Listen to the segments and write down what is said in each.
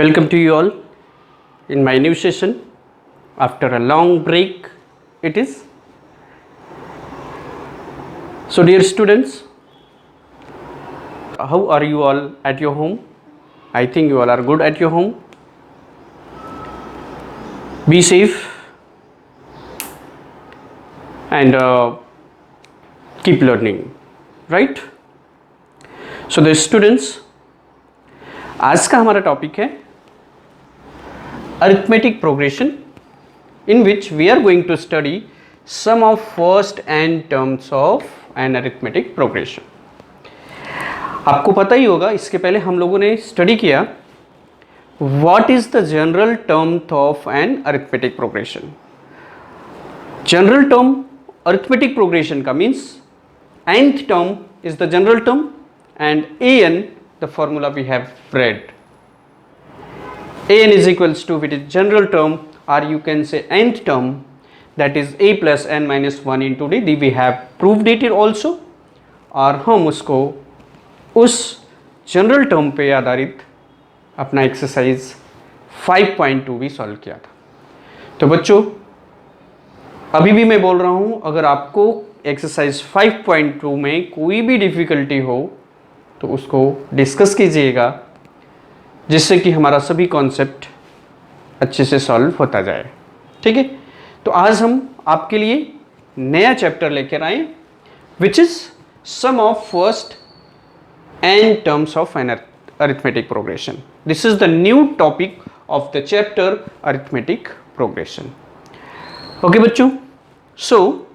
Welcome to you all in my new session after a long break. It is so, dear students, how are you all at your home? I think you all are good at your home. Be safe and keep learning, right? So the students, आज का हमारा topic है arithmetic progression, in which we are going to study sum of first n terms of an arithmetic progression. आपको पता ही होगा, इसके पहले हम लोगों ने स्टडी किया what is the general term of an arithmetic progression. General term arithmetic progression का means nth term is the general term and an the formula we have read. An is equals to, which is general term, or you can say nth term, that is a plus n minus 1 into d. We have proved it also, और हम उसको उस general term पे आधारित अपना exercise 5.2 भी solve किया था. तो बच्चों, अभी भी मैं बोल रहा हूँ, अगर आपको एक्सरसाइज 5.2 में कोई भी डिफ़िकल्टी हो तो उसको डिस्कस कीजिएगा, जिससे कि हमारा सभी कॉन्सेप्ट अच्छे से सॉल्व होता जाए. ठीक है, तो आज हम आपके लिए नया चैप्टर लेकर आए, which is sum of first N terms of an arithmetic progression. This is the new topic of the chapter arithmetic progression. Okay बच्चों, so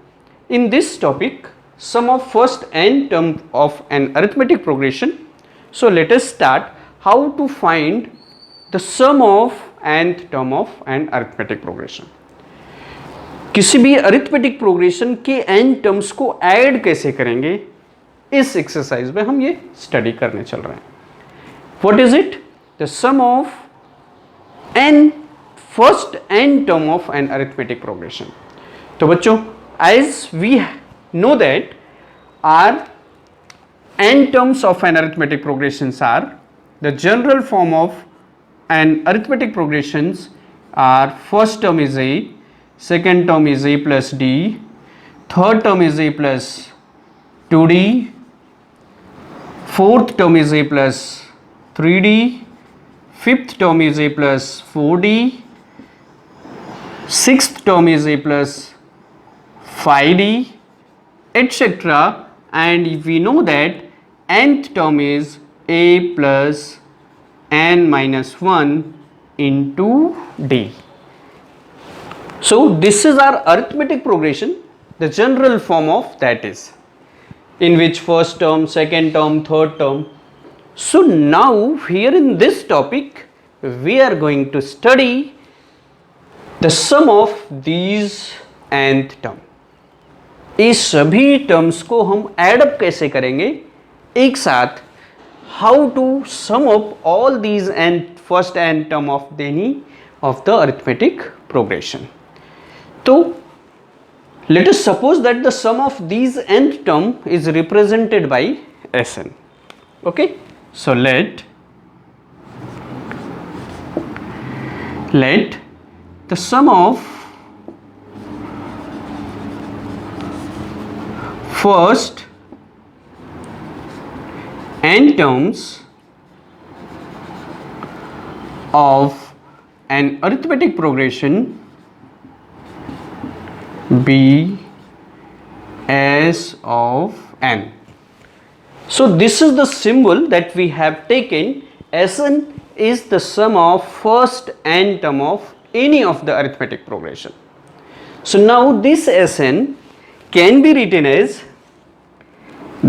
in this topic, sum of first n term of an arithmetic progression. So let us start how to find the sum of nth term of an arithmetic progression. किसी भी arithmetic progression के n terms को add कैसे करेंगे, इस exercise में हम ये study करने चल रहे हैं. What is it? The sum of n first n term of an arithmetic progression. तो बच्चों, as we know that our n terms of an arithmetic progressions are, the general form of an arithmetic progressions are, first term is a, second term is a plus d, third term is a plus 2d, fourth term is a plus 3d, fifth term is a plus 4d, sixth term is a plus 5d, etc. and we know that nth term is a plus n minus 1 into d. So this is our arithmetic progression, the general form of that is, in which first term, second term, third term. So now here in this topic we are going to study the sum of these nth term. इस सभी terms को हम add up कैसे करेंगे एक साथ, how to sum up all these and first and term of any of the arithmetic progression. तो let us suppose that the sum of these nth term is represented by Sn. Okay, so let the sum of first n terms of an arithmetic progression be s of n. So this is the symbol that we have taken. Sn is the sum of first n term of any of the arithmetic progression. So now this Sn can be written as,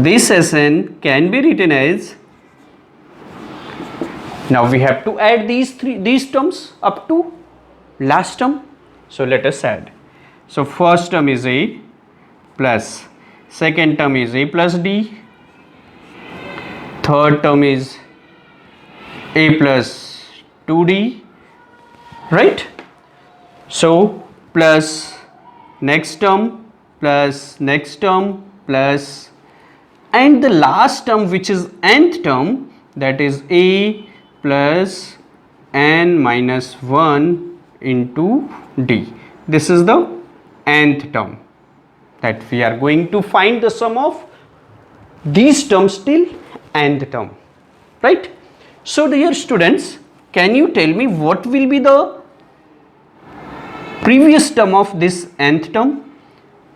this Sn can be written as, now we have to add these terms up to last term. So let us add. So first term is a plus, second term is a plus d, third term is a plus 2d, right? So plus next term plus next term plus, and the last term which is nth term, that is a plus n minus 1 into d. This is the nth term that we are going to find the sum of these terms till nth term, right? So dear students, can you tell me what will be the previous term of this nth term?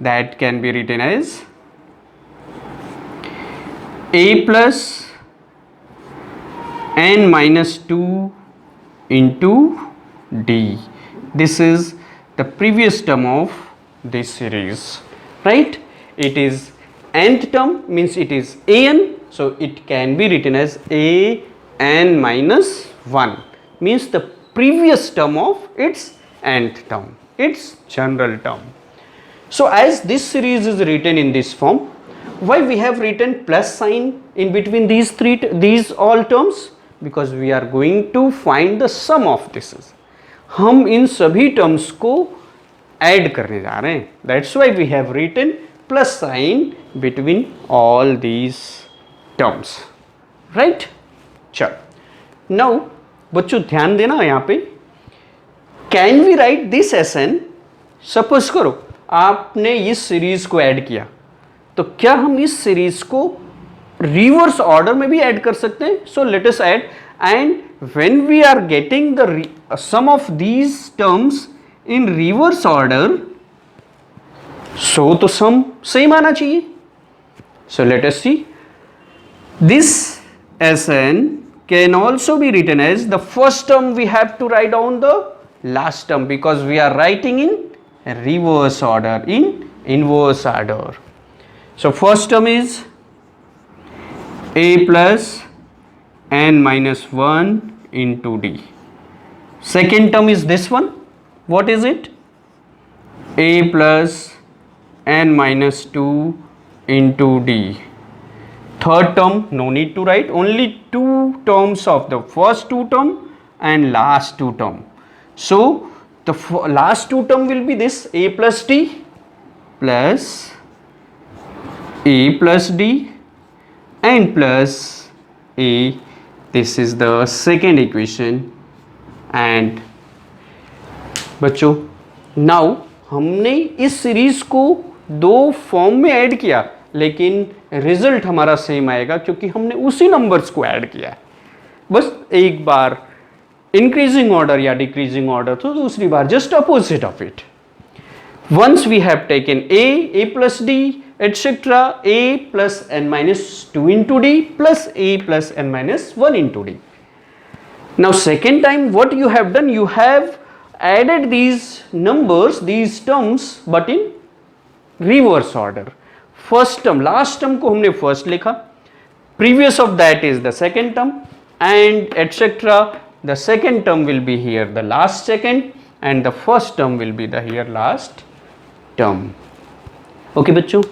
That can be written as a plus n minus 2 into d. This is the previous term of this series, right? It is nth term, means it is an, so it can be written as a n minus 1, means the previous term of its nth term, its general term. So as this series is written in this form, why we have written plus sign in between these all terms? Because we are going to find the sum of this. हम इन सभी terms को add करने जा रहे हैं, that's why we have written plus sign between all these terms, right? चलो now बच्चों ध्यान देना यहाँ पे, can we write this S n? Suppose करो आपने इस सीरीज को ऐड किया, तो क्या हम इस सीरीज को रिवर्स ऑर्डर में भी ऐड कर सकते हैं? So let us add, and when we are getting the sum of these terms in reverse order, so तो सम सेम आना चाहिए. So let us see, this Sn can also be written as the first term we have to write down the last term, because we are writing in reverse order, in inverse order. So first term is a plus n minus 1 into d. Second term is this one. What is it? A plus n minus 2 into d. Third term, no need to write, only two terms of the first two term and last two term. So the last two term will be this a plus d plus a plus d and plus a. This is the second equation. And बच्चों now हमने इस series को दो form में add किया, लेकिन result हमारा same आएगा क्योंकि हमने उसी नंबर्स को ऐड किया है. बस एक बार इंक्रीजिंग ऑर्डर या डिक्रीजिंग ऑर्डर, तो दूसरी बार just opposite of it. Once we have taken a plus d etc, a plus n minus 2 into d plus a plus n minus 1 into d. Now second time what you have done, you have added these numbers, these terms, but in reverse order. First term, last term को हमने first लिखा, previous of that is the second term and etcetera. The second term will be here the last second and the first term will be the here last term. Okay बच्चों,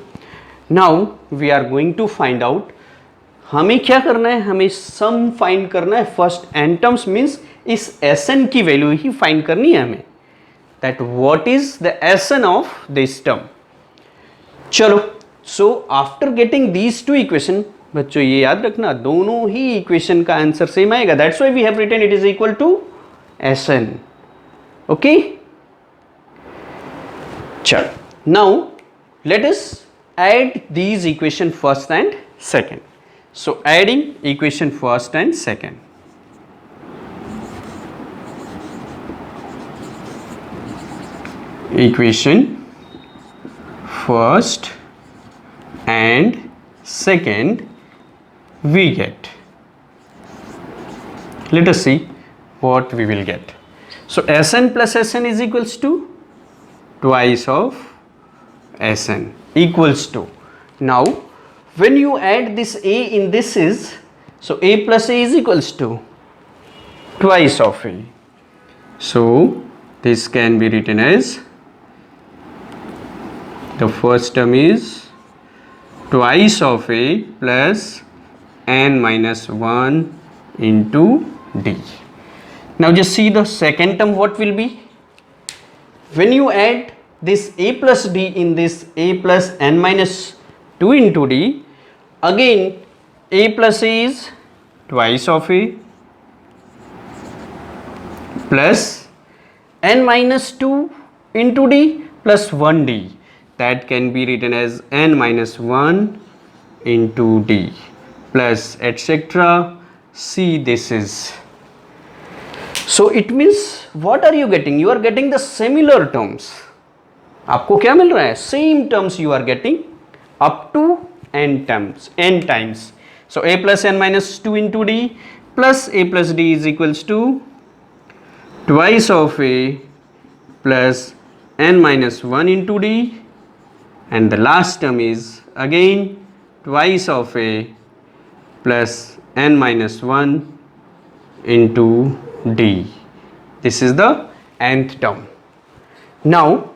now we are going to find out, हमें क्या करना है, हमें sum find करना है first N terms, means इस S N की वैल्यू ही फाइंड करनी है हमें, that what is the S N of this term. चलो, so after getting these two equation, बच्चों ये याद रखना दोनों ही इक्वेशन का आंसर सेम आएगा, that's why we have written it is equal to S N. Okay, चलो now let us add these equation first and second. So adding equation first and second. Equation first and second we get, let us see what we will get. So Sn plus Sn is equals to twice of Sn equals to, now when you add this a in this is, so a plus a is equals to twice of a, so this can be written as, the first term is twice of a plus n minus 1 into d. Now just see the second term what will be. When you add this a plus d in this a plus n minus 2 into d, again a plus a is twice of a plus n minus 2 into d plus 1d, that can be written as n minus 1 into d plus etc. See, this is, so it means what are you getting? You are getting the similar terms. आपको क्या मिल रहा है? Same terms you are getting up to n times. So a plus n minus 2 into d plus a plus d is equals to twice of a plus n minus 1 into d, and the last term is again twice of a plus n minus 1 into d. This is the nth term. Now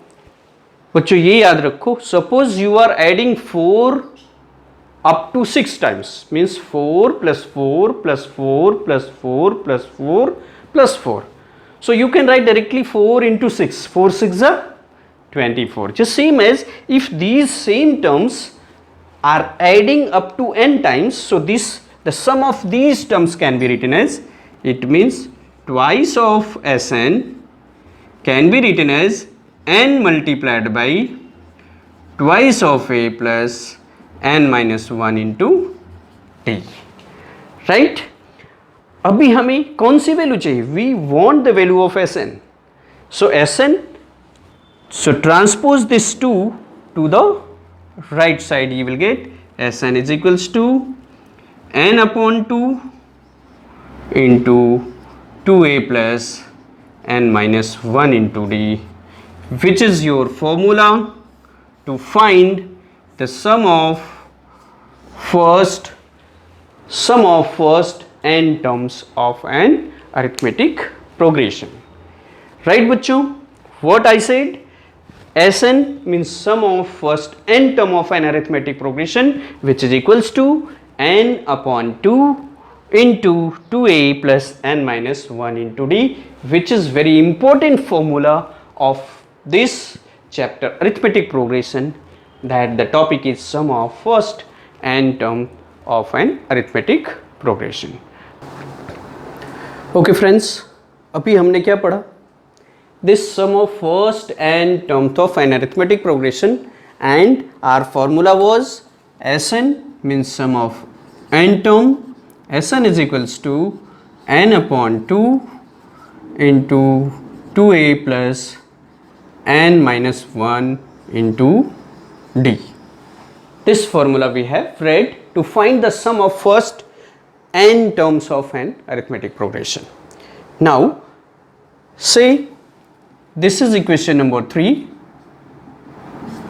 बच्चों ये याद रखो, suppose you are adding 4 up to 6 times, means 4 plus 4 plus 4 plus 4 plus 4 plus 4. So you can write directly 4 into 6. 4 6 are 24. Just same as if these same terms are adding up to n times, so the sum of these terms can be written as, it means twice of Sn can be written as n multiplied by twice of a plus n minus 1 into t, right? अभी हमें कौन सी value चाहिए? We want the value of Sn. So Sn, so transpose this 2 to the right side, you will get Sn is equals to n upon 2 into 2a plus n minus 1 into d, which is your formula to find the sum of first n terms of an arithmetic progression. Right बच्चों? What I said? Sn means sum of first n term of an arithmetic progression, which is equals to n upon 2 into 2a plus n minus 1 into d, which is very important formula of this chapter arithmetic progression, that the topic is sum of first n term of an arithmetic progression. Okay friends, अभी हमने क्या पढ़ा? This sum of first n terms of an arithmetic progression, and our formula was Sn means sum of n term. Sn is equals to n upon 2 into 2a plus n minus 1 into d. This formula we have read to find the sum of first n terms of an arithmetic progression. Now say this is equation number 3.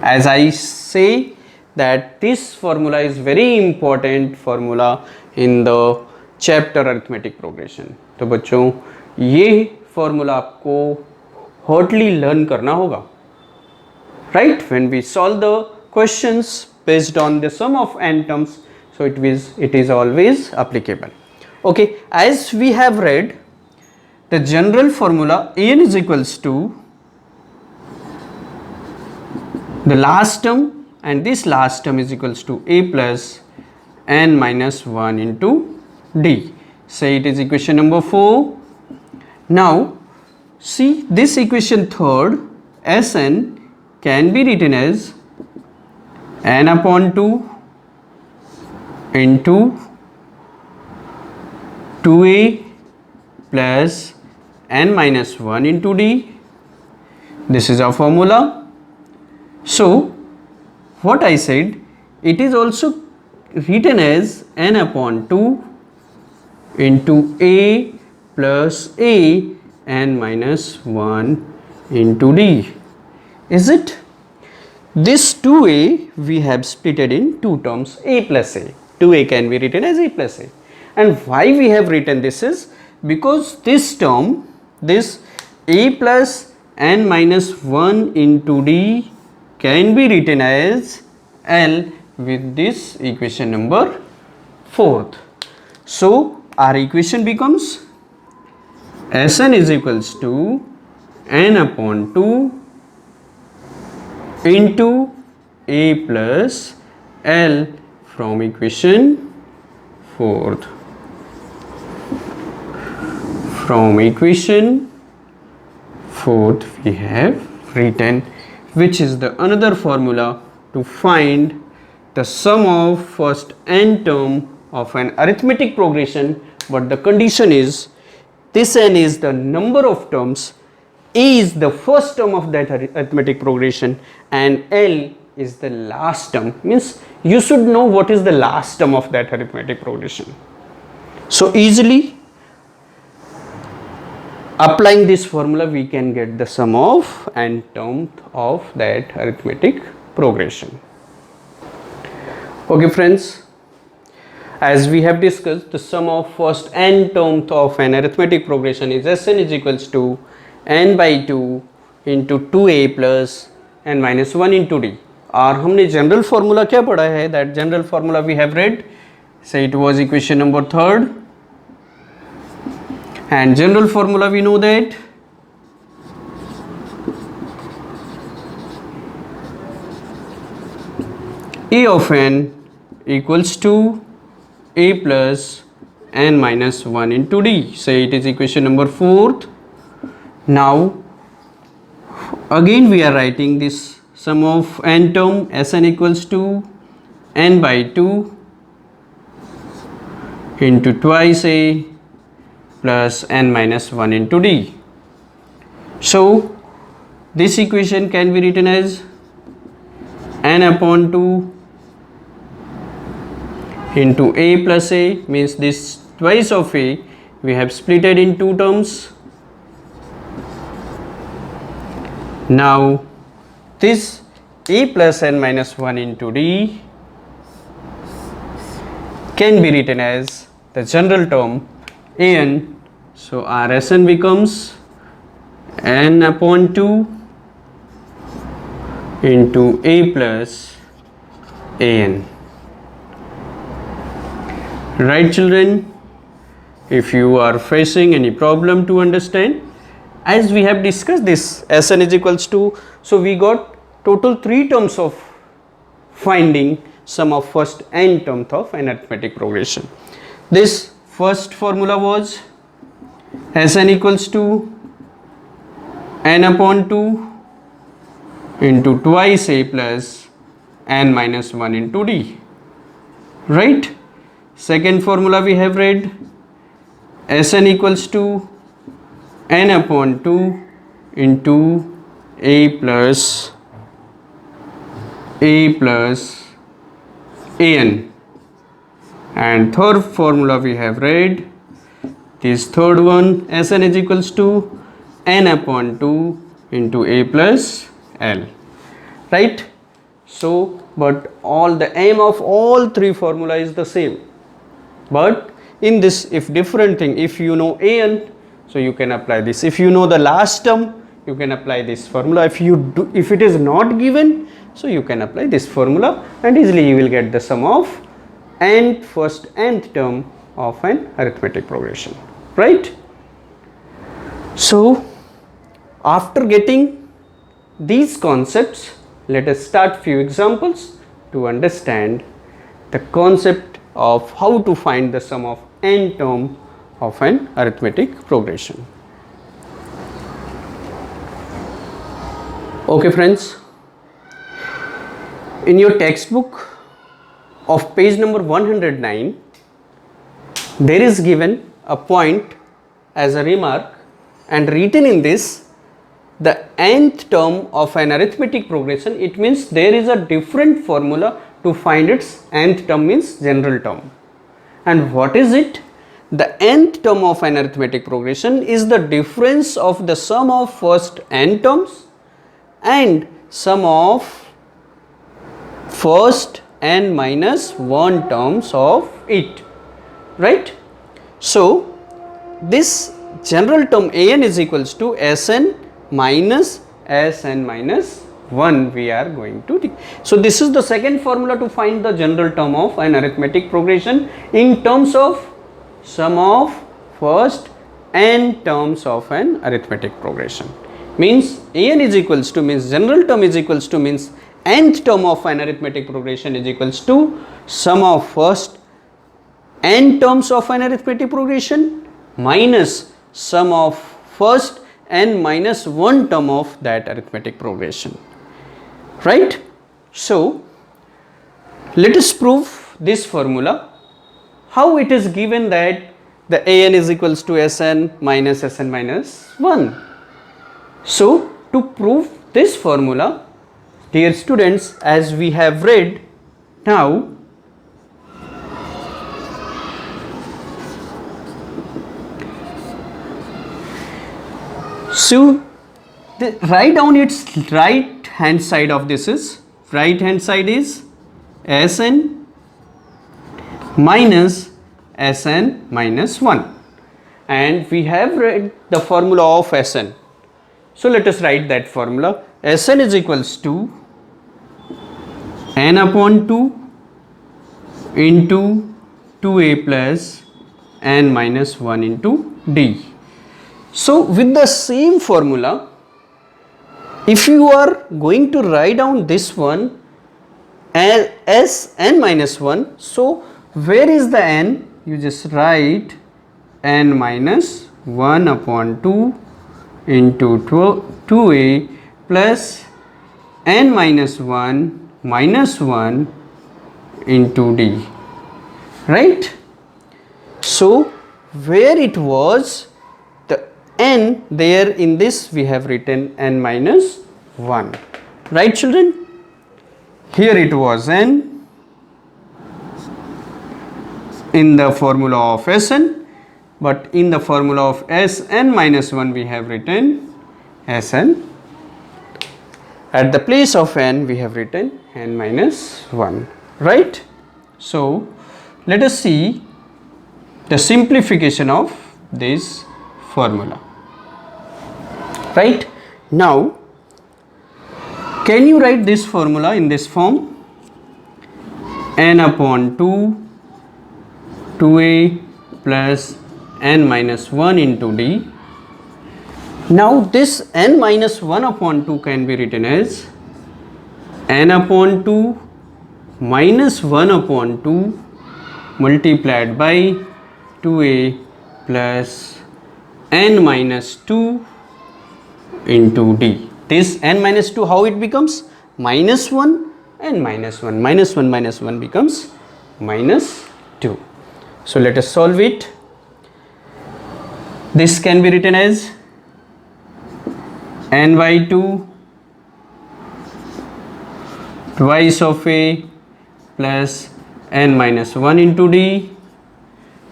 As I say that this formula is very important formula in the chapter arithmetic progression. तो बच्चों ये formula आपको hotly learn करना होगा, right? When we solve the questions based on the sum of n terms, so it is always applicable. Okay, as we have read the general formula, n is equals to the last term, and this last term is equals to a plus n minus 1 into d. Say it is equation number 4. Now see this equation third, Sn can be written as n upon 2 into 2a plus n minus 1 into d. This is our formula. So what I said, it is also written as n upon 2 into a plus a n minus 1 into d. Is it? This 2a we have splitted in two terms, a plus a. 2a can be written as a plus a. And why we have written this is because this term, this a plus n minus 1 into d can be written as L with this equation number 4th. So our equation becomes Sn is equals to n upon 2 into a plus L from equation 4th. From equation fourth we have written, which is the another formula to find the sum of first n term of an arithmetic progression, but the condition is this n is the number of terms, a is the first term of that arithmetic progression, and L is the last term. Means you should know what is the last term of that arithmetic progression. So easily applying this formula we can get the sum of n term of that arithmetic progression. Okay friends, as we have discussed, the sum of first n terms of an arithmetic progression is Sn is equals to n by 2 into 2a plus n minus 1 into d. और हमने general formula क्या पढ़ा है? That general formula we have read, say it was equation number third, and general formula we know that a of n equals to a plus n minus 1 into d. Say it is equation number 4th. Now again we are writing this sum of n term, Sn equals to n by 2 into twice a plus n minus 1 into d. So this equation can be written as n upon 2 into a plus a, means this twice of a we have split it in two terms. Now this a plus n minus 1 into d can be written as the general term an. So our Sn becomes n upon 2 into a plus an. Right children, if you are facing any problem to understand, as we have discussed this Sn is equals to, so we got total 3 terms of finding sum of first n terms of an arithmetic progression. This first formula was Sn equals to n upon 2 into twice a plus n minus 1 into d, right? Second formula we have read, Sn equals to n upon 2 into a plus an, and third formula we have read, this third one, Sn is equals to n upon 2 into a plus l, right? So but all the aim of all three formula is the same, but in this if different thing, if you know an, so you can apply this, if you know the last term you can apply this formula, if it is not given, so you can apply this formula and easily you will get the sum of first nth term of an arithmetic progression, right? So after getting these concepts, let us start few examples to understand the concept of how to find the sum of n term of an arithmetic progression. Okay friends, in your textbook of page number 109, there is given a point as a remark, and written in this the nth term of an arithmetic progression, it means there is a different formula to find its nth term, means general term. And what is it? The nth term of an arithmetic progression is the difference of the sum of first n terms and sum of first n minus 1 terms of it, right? So this general term an is equals to Sn minus Sn minus 1 we are going to take. So this is the second formula to find the general term of an arithmetic progression in terms of sum of first n terms of an arithmetic progression. Means an is equals to, means general term is equals to, means nth term of an arithmetic progression is equals to sum of first n terms of an arithmetic progression minus sum of first n minus 1 term of that arithmetic progression, right? So let us prove this formula. How it is given that the an is equals to Sn minus 1. So to prove this formula, dear students, as we have read now, so write down its right hand side of this is, right hand side is Sn minus Sn minus 1, and we have read the formula of Sn. So let us write that formula. Sn is equals to n upon 2 into 2a plus n minus 1 into d. So with the same formula, if you are going to write down this one as n minus 1, so where is the n? You just write n minus 1 upon 2 into 2a plus n minus 1 minus 1 into d, right? So where it was the n, there in this we have written n minus 1, right children? Here it was n in the formula of Sn, but in the formula of Sn minus 1 we have written Sn. At the place of n we have written n minus 1, right? So let us see the simplification of this formula, right? Now can you write this formula in this form? N upon 2 2a plus n minus 1 into d. Now this n minus 1 upon 2 can be written as n upon 2 minus 1 upon 2 multiplied by 2a plus n minus 2 into d. This n minus 2, how it becomes? Minus 1 and minus 1. Minus 1 minus 1 becomes minus 2. So let us solve it. This can be written as n by 2 twice of a plus n minus 1 into d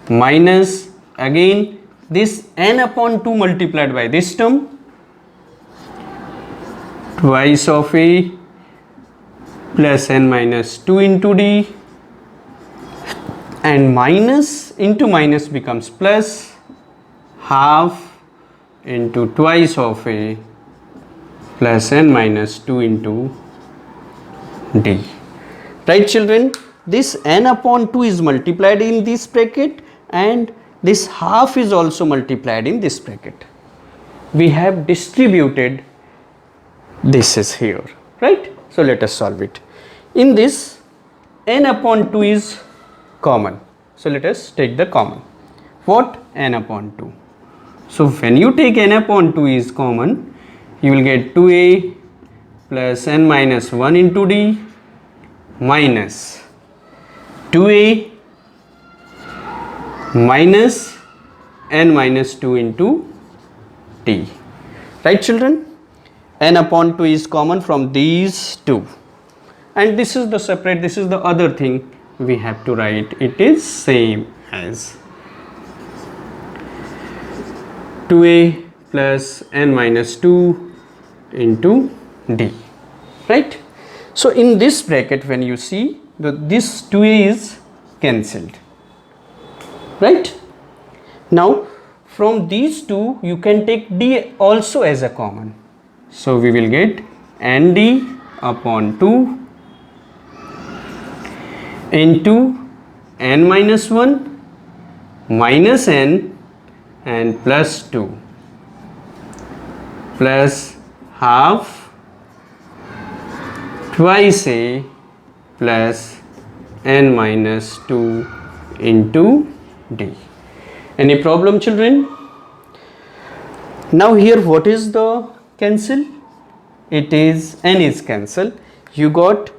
minus again this n upon 2 multiplied by this term twice of a plus n minus 2 into d, and minus into minus becomes plus half into twice of a plus n minus 2 into d, right children? This n upon 2 is multiplied in this bracket and this half is also multiplied in this bracket. We have distributed, this is here, right? So let us solve it. In this n upon 2 is common, so let us take the common. What? N upon 2. So when you take n upon 2 is common, you will get 2a plus n minus 1 into d minus 2a minus n minus 2 into d, right children? N upon 2 is common from these two, and this is the separate, this is the other thing we have to write. It is same as 2a plus n minus 2 into d, right? So in this bracket when you see this 2a is cancelled, right? Now from these two you can take d also as a common, so we will get nd upon 2 into n minus 1 minus n and plus 2 plus half twice a plus n minus 2 into d. Any problem children? Now here what is the cancel? It is n is cancel. You got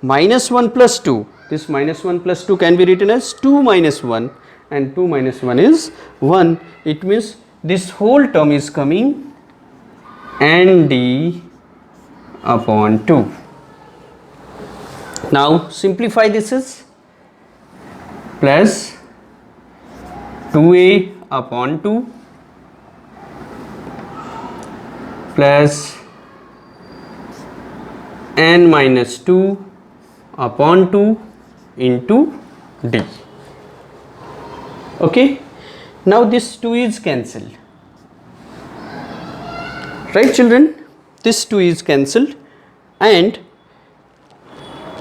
minus 1 plus 2. This minus 1 plus 2 can be written as 2 minus 1, and 2 minus 1 is 1. It means this whole term is coming nd upon 2. Now simplify this is plus 2a upon 2 plus n minus 2 upon 2 into d. Okay, now this 2 is cancelled, right children? This 2 is cancelled, and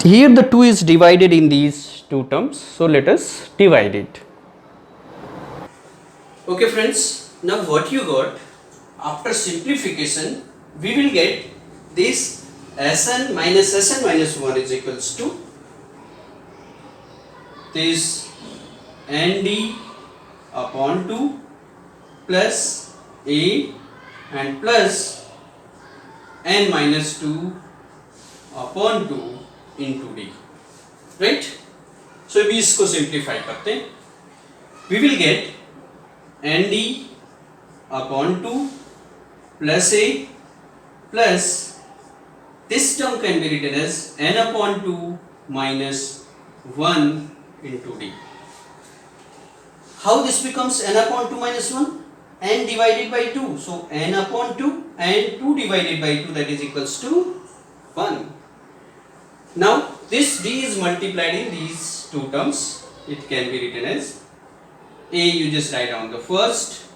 here the 2 is divided in these two terms, so let us divide it. Okay friends, now what you got, after simplification we will get this Sn minus 1 is equals to this nd upon 2 plus a and plus n minus 2 upon 2 into d, right? So अभी इसको simplify करते हैं. We will get nd upon 2 plus a plus this term can be written as n upon 2 minus 1 into d. How this becomes n upon 2 minus 1? N divided by 2. So n upon 2 and 2 divided by 2, that is equals to 1. Now this d is multiplied in these two terms. It can be written as a, you just write down the first,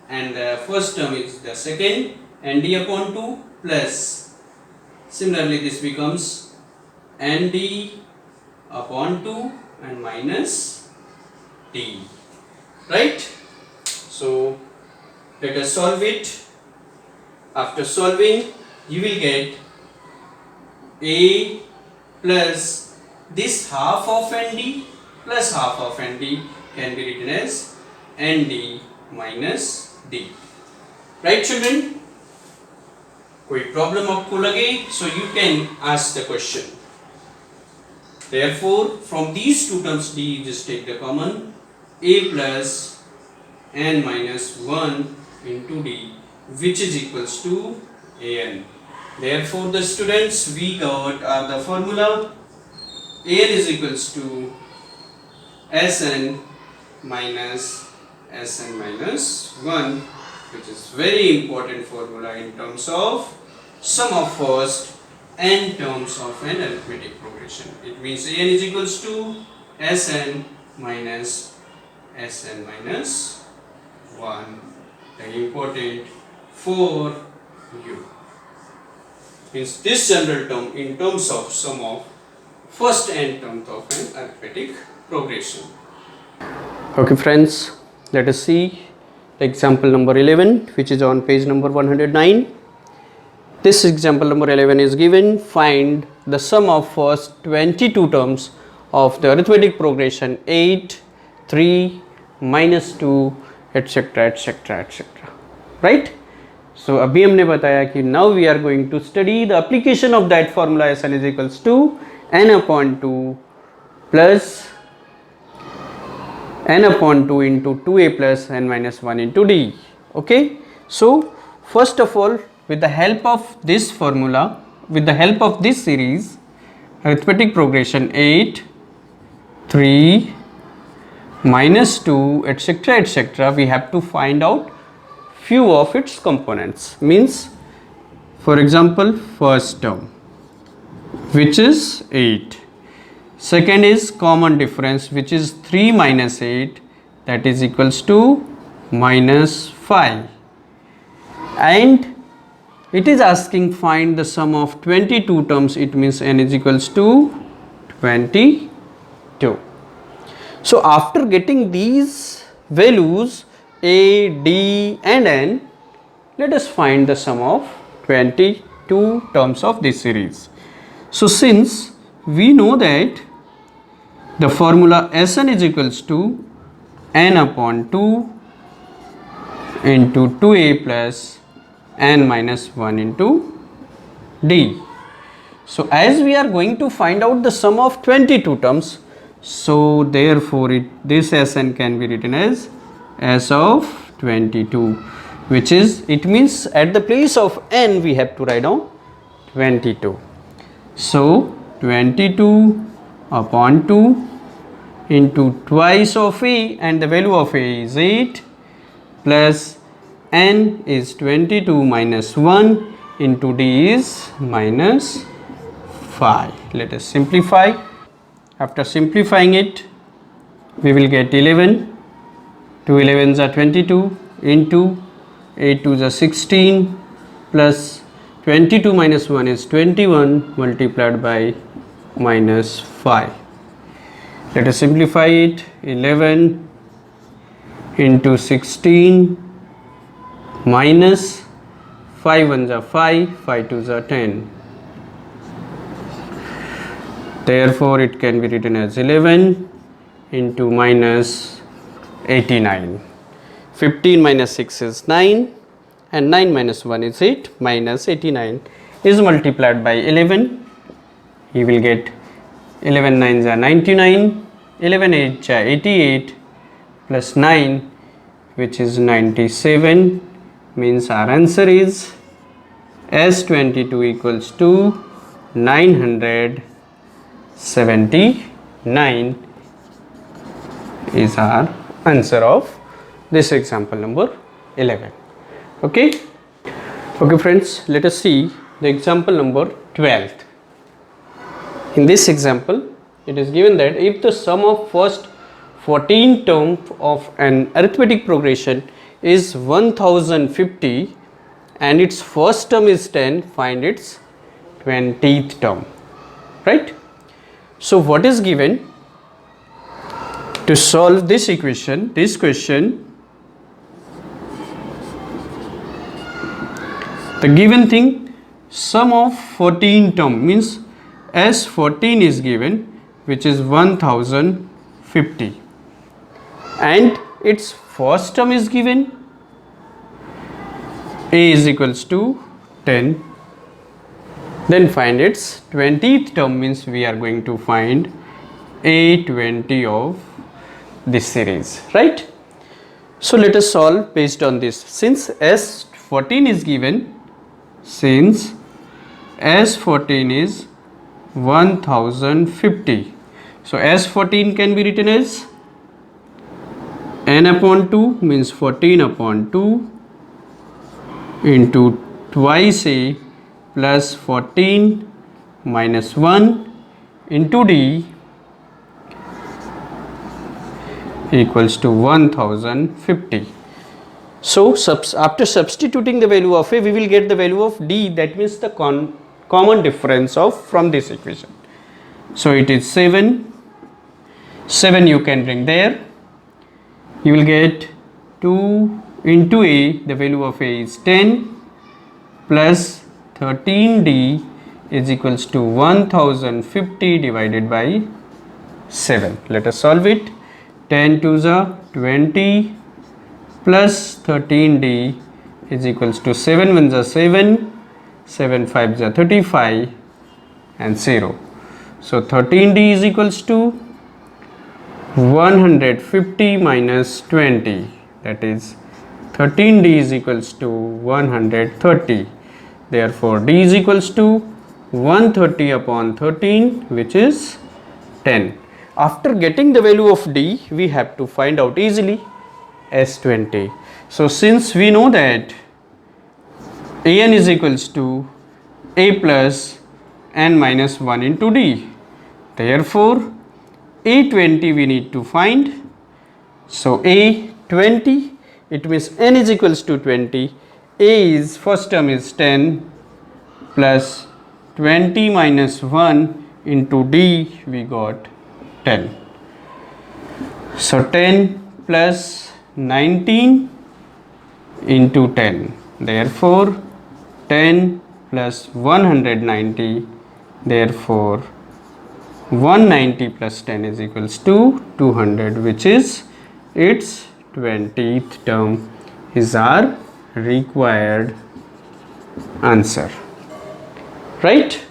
and the first term is the second, nd upon 2 plus, similarly this becomes nd upon 2 and minus d, right? So let us solve it. After solving you will get a plus this half of nd plus half of nd can be written as nd minus d, right children? कोई problem आपको लगे, so you can ask the question. Therefore from these two terms d you just take the common, a plus n minus 1 into d, which is equals to an. Therefore the students, we got the formula an is equals to Sn minus 1, which is very important formula in terms of sum of first n terms of an arithmetic progression. It means an is equals to Sn minus 1. Very important for you. Means this general term in terms of sum of first n terms of an arithmetic progression. Okay friends, let us see example number 11, which is on page number 109. This example number 11 is given. Find the sum of first 22 terms of the arithmetic progression 8, 3, minus 2, etc, etc, etc, right? So अभी हमने बताया कि now we are going to study the application of that formula Sn is equals to n upon 2 plus n upon 2 into 2a plus n minus 1 into d. Okay, so first of all, with the help of this formula, with the help of this series, arithmetic progression 8, 3, minus 2, etc, etc, we have to find out few of its components. Means, for example, first term, which is 8. Second is common difference, which is 3 minus 8, that is equals to minus 5. And it is asking find the sum of 22 terms. It means n is equals to 22. So after getting these values a, d and n, let us find the sum of 22 terms of this series. So since we know that the formula Sn is equals to n upon 2 into 2a plus n minus 1 into d. So as we are going to find out the sum of 22 terms, so therefore this Sn can be written as S of 22, which is, it means at the place of n we have to write down 22. So 22 upon 2 into twice of a, and the value of a is 8, plus n is 22 minus 1 into d is minus 5. Let us simplify. After simplifying it, we will get 11. 2 11s are 22 into 8 2s are 16 plus 22 minus 1 is 21 multiplied by minus 5. Let us simplify it. 11 into 16 minus 5 1s are 5, 5 2s are 10. Therefore, it can be written as 11 into minus 89. 15 minus 6 is 9 and 9 minus 1 is 8, minus 89 is multiplied by 11. You will get 11 9s are 99, 11 8s are 88 plus 9, which is 97, means our answer is S22 equals to 979 is our answer of this example number 11. Okay friends, let us see the example number 12. In this example, it is given that if the sum of first 14 terms of an arithmetic progression is 1050 and its first term is 10, find its 20th term, right? So what is given to solve this equation, this question? The given thing, sum of 14 term, means S14 is given, which is 1050, and its first term is given, a is equals to 10. Then find its 20th term, means we are going to find A20 of this series, right? So let us solve based on this. Since S14 is given, since S14 is 1050, so S14 can be written as n upon 2, means 14 upon 2 into twice a plus 14 minus 1 into d equals to 1050. So after substituting the value of a, we will get the value of d, that means the common difference of from this equation. So it is 7 you can bring there. You will get 2 into a, the value of a is 10 plus 13d is equals to 1050 divided by 7. Let us solve it. 10 2s are 20 plus 13d is equals to 7 1s are 7, 7 5s are 35 and 0. So 13d is equals to 150 minus 20, that is 13d is equals to 130. Therefore d is equals to 130 upon 13, which is 10. After getting the value of d, we have to find out easily S20. So since we know that an is equals to a plus n minus 1 into d, therefore a20 we need to find. So a20, it means n is equals to 20, a is first term is 10 plus 20 minus 1 into d, we got 10. So 10 plus 19 into 10, therefore 10 plus 190, therefore 190 plus 10 is equals to 200, which is its 20th term is our required answer, right?